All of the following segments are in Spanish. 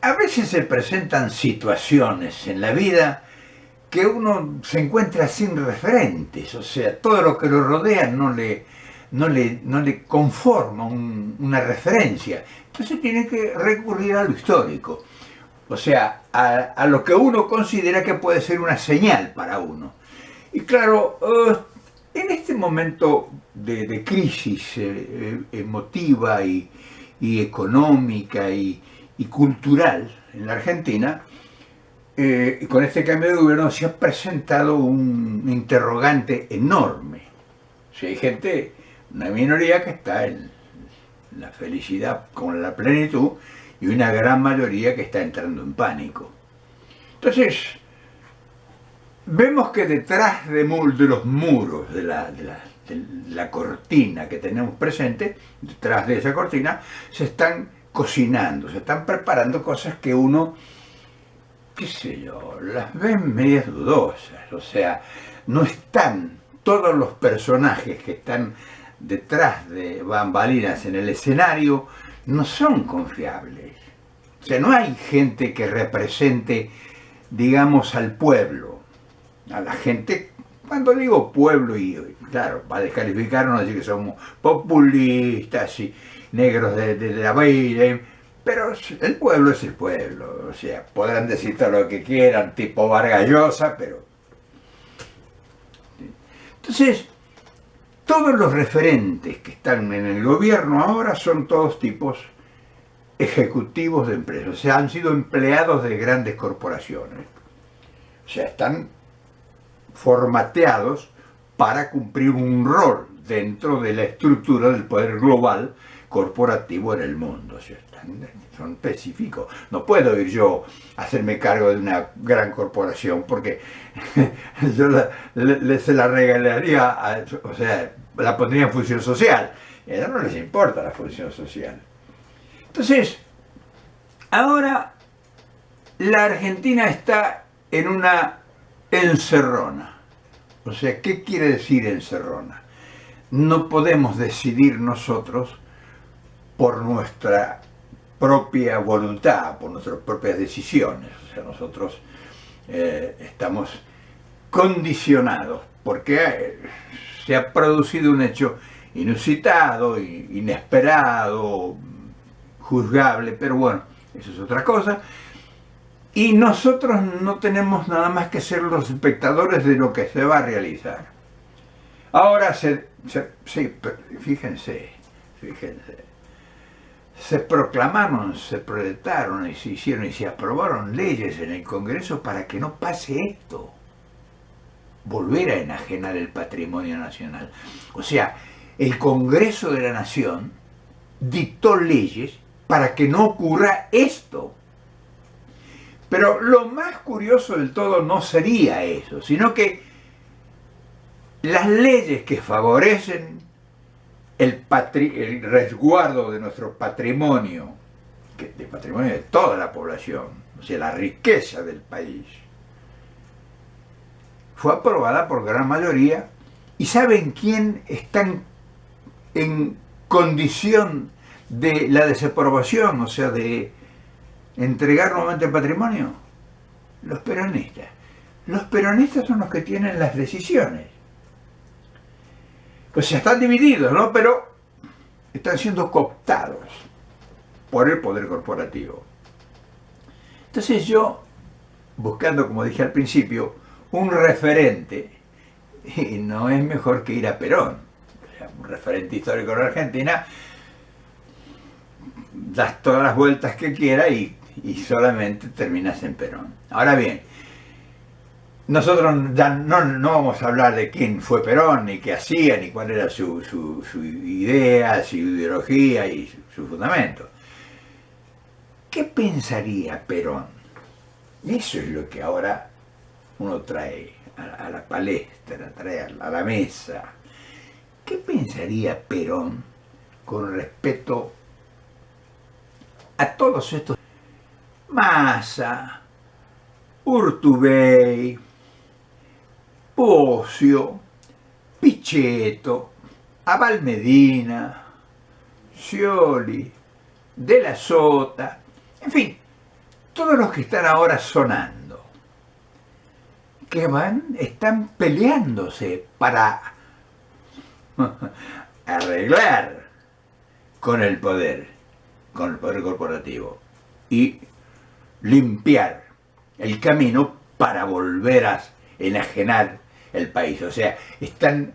a veces se presentan situaciones en la vida que uno se encuentra sin referentes, o sea, todo lo que lo rodea no le conforma una referencia. Entonces tiene que recurrir a lo histórico, o sea, a lo que uno considera que puede ser una señal para uno. Y claro, en este momento de crisis emotiva y económica y cultural en la Argentina, con este cambio de gobierno se ha presentado un interrogante enorme. O sea, hay gente, una minoría que está en la felicidad con la plenitud y una gran mayoría que está entrando en pánico. Entonces, vemos que detrás de los muros de la cortina que tenemos presente, detrás de esa cortina, se están cocinando, se están preparando cosas que uno, qué sé yo, las ven medias dudosas. O sea, no están todos los personajes que están detrás de bambalinas en el escenario, no son confiables. O sea, no hay gente que represente, digamos, al pueblo, a la gente. Cuando digo pueblo, y claro, para descalificarnos, decir que somos populistas y negros de la vida, pero el pueblo es el pueblo. O sea, podrán decir todo lo que quieran, tipo Vargas Llosa, pero... Entonces, todos los referentes que están en el gobierno ahora son todos tipos ejecutivos de empresas, o sea, han sido empleados de grandes corporaciones. O sea, están formateados para cumplir un rol dentro de la estructura del poder global corporativo en el mundo. O sea, son específicos. No puedo ir yo a hacerme cargo de una gran corporación porque yo se la regalaría, o sea, la pondría en función social. A ellos no les importa la función social. Entonces, ahora la Argentina está en una encerrona. O sea, ¿qué quiere decir encerrona? No podemos decidir nosotros por nuestra propia voluntad, por nuestras propias decisiones. O sea, nosotros estamos condicionados porque se ha producido un hecho inusitado, inesperado, juzgable, pero bueno, eso es otra cosa. Y nosotros no tenemos nada más que ser los espectadores de lo que se va a realizar. Ahora sí, fíjense, se proclamaron, se proyectaron y se hicieron y se aprobaron leyes en el Congreso para que no pase esto. Volver a enajenar el patrimonio nacional. O sea, el Congreso de la Nación dictó leyes para que no ocurra esto. Pero lo más curioso del todo no sería eso, sino que las leyes que favorecen el resguardo de nuestro patrimonio, del patrimonio de toda la población, o sea, la riqueza del país, fue aprobada por gran mayoría. ¿Y saben quién está en condición de la desaprobación, o sea, de entregar nuevamente el patrimonio? Los peronistas. Los peronistas son los que tienen las decisiones. O sea, están divididos, ¿no? Pero están siendo cooptados por el poder corporativo. Entonces yo, buscando, como dije al principio, un referente, y no es mejor que ir a Perón. O sea, un referente histórico de la Argentina, das todas las vueltas que quiera y solamente terminas en Perón. Ahora bien, nosotros ya no vamos a hablar de quién fue Perón, ni qué hacía, ni cuál era su idea, su ideología y su fundamento. ¿Qué pensaría Perón? Eso es lo que ahora uno trae a la palestra, trae a la mesa. ¿Qué pensaría Perón con respecto a todos estos? Massa, Urtubey, Pocio, Pichetto, Abal Medina, Scioli, De la Sota, en fin, todos los que están ahora sonando, están peleándose para arreglar con el poder corporativo y limpiar el camino para volver a enajenar el país. O sea, están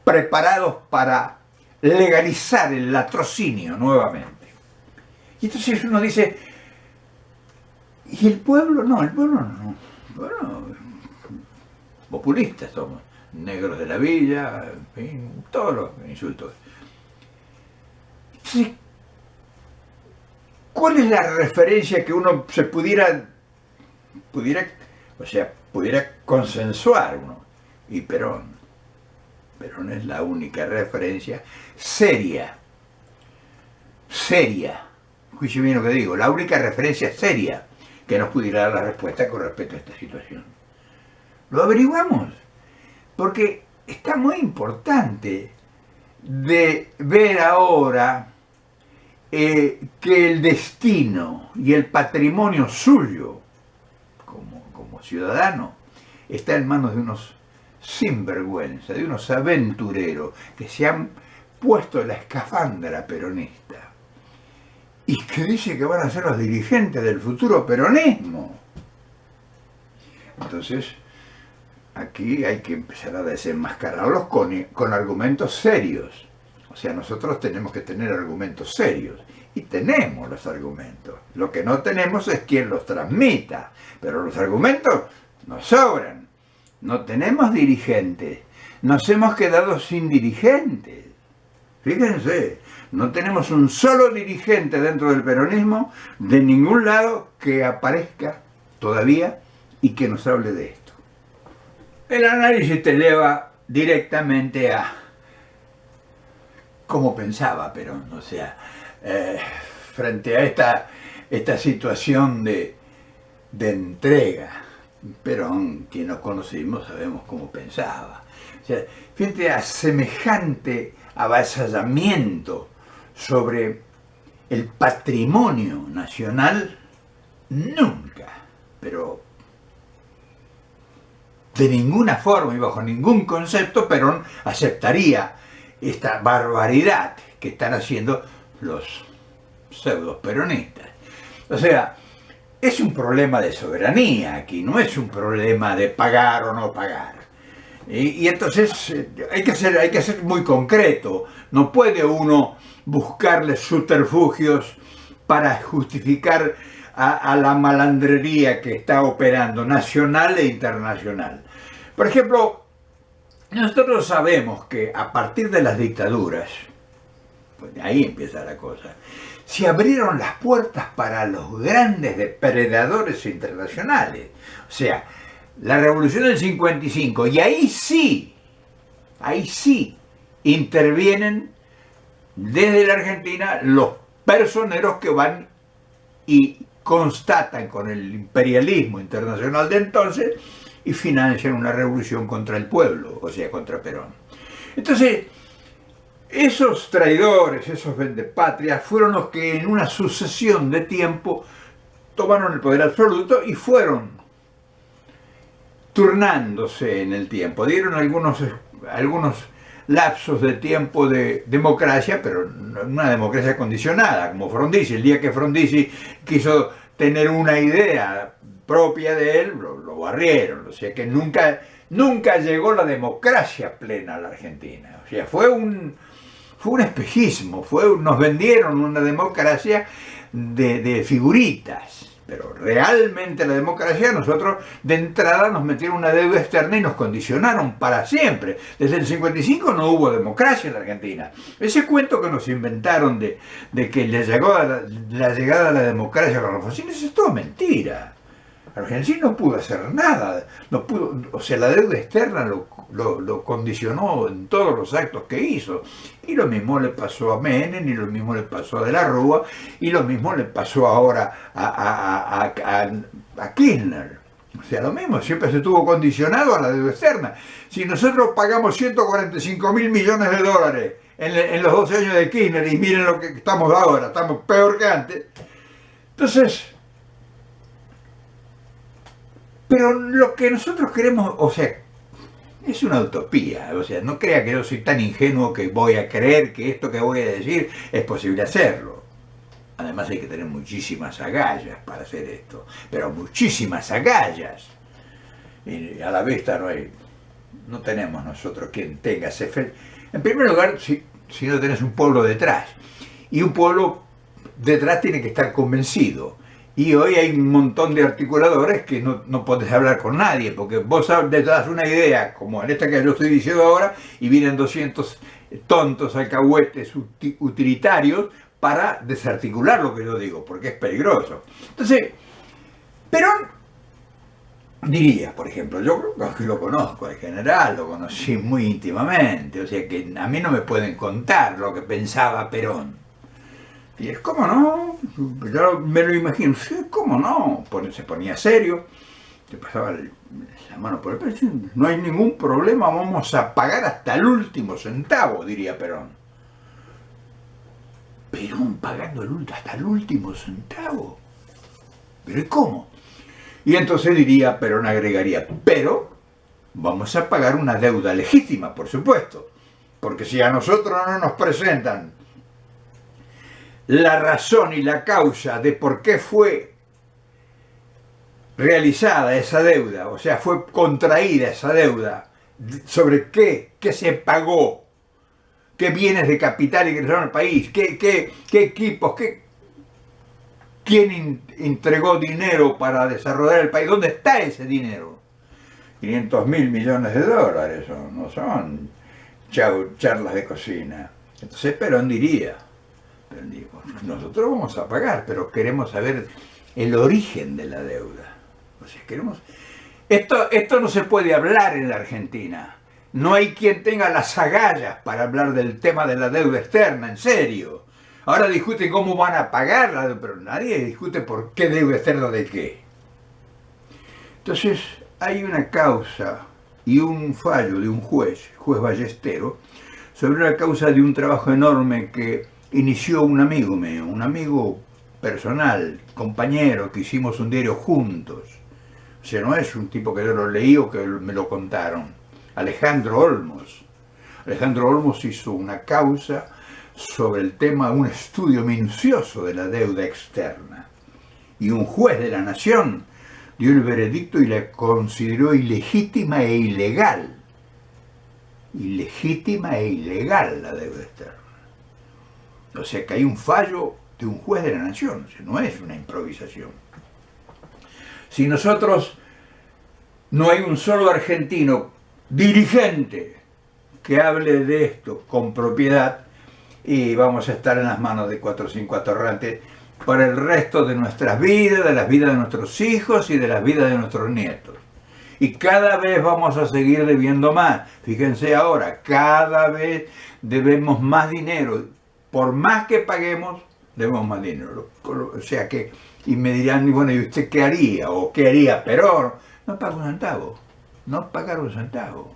preparados para legalizar el latrocinio nuevamente. Y entonces uno dice, ¿y el pueblo? No, el pueblo no. Bueno, populistas somos, negros de la villa, en fin, todos los insultos. Entonces, ¿cuál es la referencia que uno se pudiera consensuar uno? Y Perón es la única referencia seria, escuche bien lo que digo, la única referencia seria que nos pudiera dar la respuesta con respecto a esta situación. Lo averiguamos, porque está muy importante de ver ahora que el destino y el patrimonio suyo como ciudadano está en manos de unos sinvergüenza, de unos aventureros que se han puesto la escafandra peronista y que dice que van a ser los dirigentes del futuro peronismo. Entonces, aquí hay que empezar a desenmascararlos con argumentos serios. O sea, nosotros tenemos que tener argumentos serios. Y tenemos los argumentos. Lo que no tenemos es quien los transmita. Pero los argumentos nos sobran. No tenemos dirigentes. Nos hemos quedado sin dirigentes. Fíjense, no tenemos un solo dirigente dentro del peronismo de ningún lado que aparezca todavía y que nos hable de esto. El análisis te lleva directamente a cómo pensaba Perón, o sea, frente a esta situación de entrega. Perón, quien nos conocimos, sabemos cómo pensaba. O sea, frente a semejante avasallamiento sobre el patrimonio nacional, nunca, pero de ninguna forma y bajo ningún concepto Perón aceptaría esta barbaridad que están haciendo los pseudos peronistas. O sea, es un problema de soberanía aquí, no es un problema de pagar o no pagar. Y entonces hay que ser muy concreto. No puede uno buscarle subterfugios para justificar a la malandrería que está operando, nacional e internacional. Por ejemplo, nosotros sabemos que a partir de las dictaduras, pues de ahí empieza la cosa, se abrieron las puertas para los grandes depredadores internacionales. O sea, la revolución del 55, y ahí sí intervienen desde la Argentina los personeros que van y constatan con el imperialismo internacional de entonces y financian una revolución contra el pueblo, o sea, contra Perón. Entonces, esos traidores, esos vendepatrias, fueron los que en una sucesión de tiempo tomaron el poder absoluto y fueron turnándose en el tiempo. Dieron algunos lapsos de tiempo de democracia, pero una democracia condicionada, como Frondizi. El día que Frondizi quiso tener una idea propia de él, lo barrieron. O sea que nunca llegó la democracia plena a la Argentina. O sea, fue un espejismo, nos vendieron una democracia de figuritas. Pero realmente la democracia, nosotros de entrada nos metieron una deuda externa y nos condicionaron para siempre. Desde el 55 no hubo democracia en la Argentina. Ese cuento que nos inventaron de que la llegada de la democracia con Alfonsín, eso es todo mentira. Argentina no pudo hacer nada, o sea, la deuda externa lo condicionó en todos los actos que hizo. Y lo mismo le pasó a Menem, y lo mismo le pasó a De la Rúa, y lo mismo le pasó ahora a Kirchner. O sea, lo mismo, siempre se estuvo condicionado a la deuda externa. Si nosotros pagamos 145.000 millones de dólares en los 12 años de Kirchner, y miren lo que estamos ahora, estamos peor que antes, entonces Pero lo que nosotros queremos, o sea, es una utopía. O sea, no crea que yo soy tan ingenuo que voy a creer que esto que voy a decir es posible hacerlo. Además hay que tener muchísimas agallas para hacer esto, pero muchísimas agallas. Y a la vista no tenemos nosotros quien tenga ese fe. En primer lugar, si no tenés un pueblo detrás. Y un pueblo detrás tiene que estar convencido. Y hoy hay un montón de articuladores que no podés hablar con nadie, porque vos te das una idea, como en esta que yo estoy diciendo ahora, y vienen 200 tontos alcahuetes utilitarios para desarticular lo que yo digo, porque es peligroso. Entonces, Perón diría, por ejemplo, yo lo conozco en general, lo conocí muy íntimamente, o sea que a mí no me pueden contar lo que pensaba Perón. Y es, ¿cómo no? Yo me lo imagino, sí, ¿cómo no? Se ponía serio, te pasaba la mano por el pecho, no hay ningún problema, vamos a pagar hasta el último centavo, diría Perón. Perón pagando hasta el último centavo. ¿Pero y cómo? Y entonces diría, Perón agregaría, pero vamos a pagar una deuda legítima, por supuesto, porque si a nosotros no nos presentan la razón y la causa de por qué fue realizada esa deuda, o sea, fue contraída esa deuda, sobre qué se pagó, qué bienes de capital ingresaron al país, qué equipos, quién entregó dinero para desarrollar el país, ¿dónde está ese dinero? 500.000 millones de dólares, no son charlas de cocina. Entonces Perón diría, nosotros vamos a pagar, pero queremos saber el origen de la deuda. O sea, esto no se puede hablar en la Argentina. No hay quien tenga las agallas para hablar del tema de la deuda externa, en serio. Ahora discuten cómo van a pagar la deuda, pero nadie discute por qué deuda externa de qué. Entonces, hay una causa y un fallo de un juez Ballestero, sobre una causa de un trabajo enorme que inició un amigo mío, un amigo personal, compañero, que hicimos un diario juntos. O sea, no es un tipo que yo lo leí o que me lo contaron. Alejandro Olmos. Alejandro Olmos hizo una causa sobre el tema, un estudio minucioso de la deuda externa. Y un juez de la nación dio el veredicto y la consideró ilegítima e ilegal. Ilegítima e ilegal la deuda externa. O sea que hay un fallo de un juez de la nación, o sea, no es una improvisación. Si nosotros no hay un solo argentino dirigente que hable de esto con propiedad, y vamos a estar en las manos de 4 o 5 atorrantes para el resto de nuestras vidas, de las vidas de nuestros hijos y de las vidas de nuestros nietos. Y cada vez vamos a seguir debiendo más. Fíjense ahora, cada vez debemos más dinero. Por más que paguemos, debemos más dinero. O sea que, y me dirán, bueno, ¿y usted qué haría? ¿O qué haría Perón? No paga un centavo. No pagar un centavo.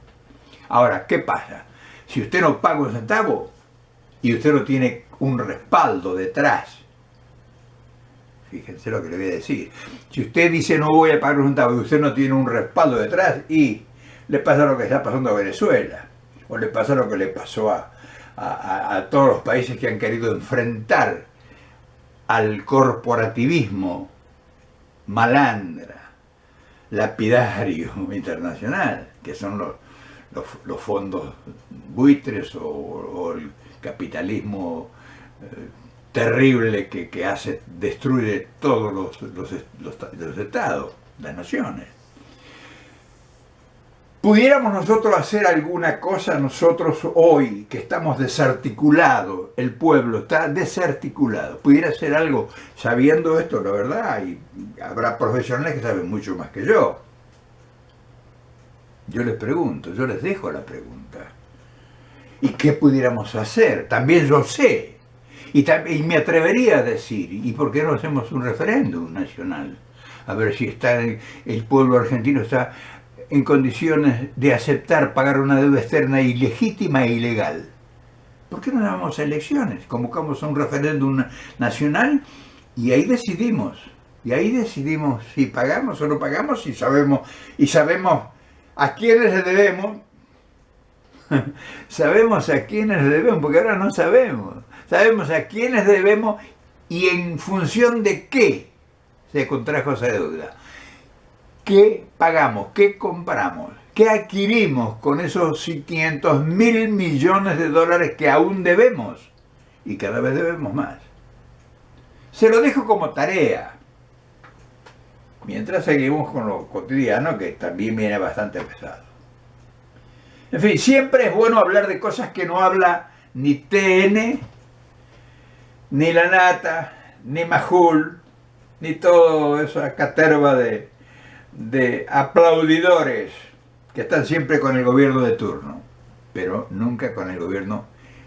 Ahora, ¿qué pasa? Si usted no paga un centavo y usted no tiene un respaldo detrás, fíjense lo que le voy a decir. Si usted dice no voy a pagar un centavo y usted no tiene un respaldo detrás, y le pasa lo que está pasando a Venezuela, o le pasa lo que le pasó a todos los países que han querido enfrentar al corporativismo malandra, lapidario internacional, que son los fondos buitres o el capitalismo terrible que destruye todos los estados, las naciones. ¿Pudiéramos nosotros hacer alguna cosa nosotros hoy, que estamos desarticulados, el pueblo está desarticulado? ¿Pudiera hacer algo sabiendo esto, la verdad? Y habrá profesionales que saben mucho más que yo. Yo les pregunto, yo les dejo la pregunta. ¿Y qué pudiéramos hacer? También yo sé. Y me atrevería a decir, ¿y por qué no hacemos un referéndum nacional? A ver si el pueblo argentino está en condiciones de aceptar pagar una deuda externa ilegítima e ilegal. ¿Por qué no vamos a elecciones? Convocamos a un referéndum nacional y ahí decidimos Y ahí decidimos si pagamos o no pagamos y sabemos a quiénes le debemos. Sabemos a quiénes le debemos, porque ahora no sabemos. Sabemos a quiénes debemos y en función de qué se contrajo esa deuda. ¿Qué pagamos? ¿Qué compramos? ¿Qué adquirimos con esos 500.000 millones de dólares que aún debemos? Y cada vez debemos más. Se lo dejo como tarea. Mientras seguimos con lo cotidiano, que también viene bastante pesado. En fin, siempre es bueno hablar de cosas que no habla ni TN, ni La Nata, ni Majul, ni toda esa caterva de aplaudidores que están siempre con el gobierno de turno, pero nunca con el gobierno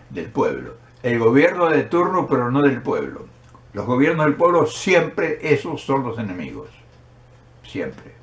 del pueblo. El gobierno de turno, pero no del pueblo. Los gobiernos del pueblo siempre, esos son los enemigos. Siempre.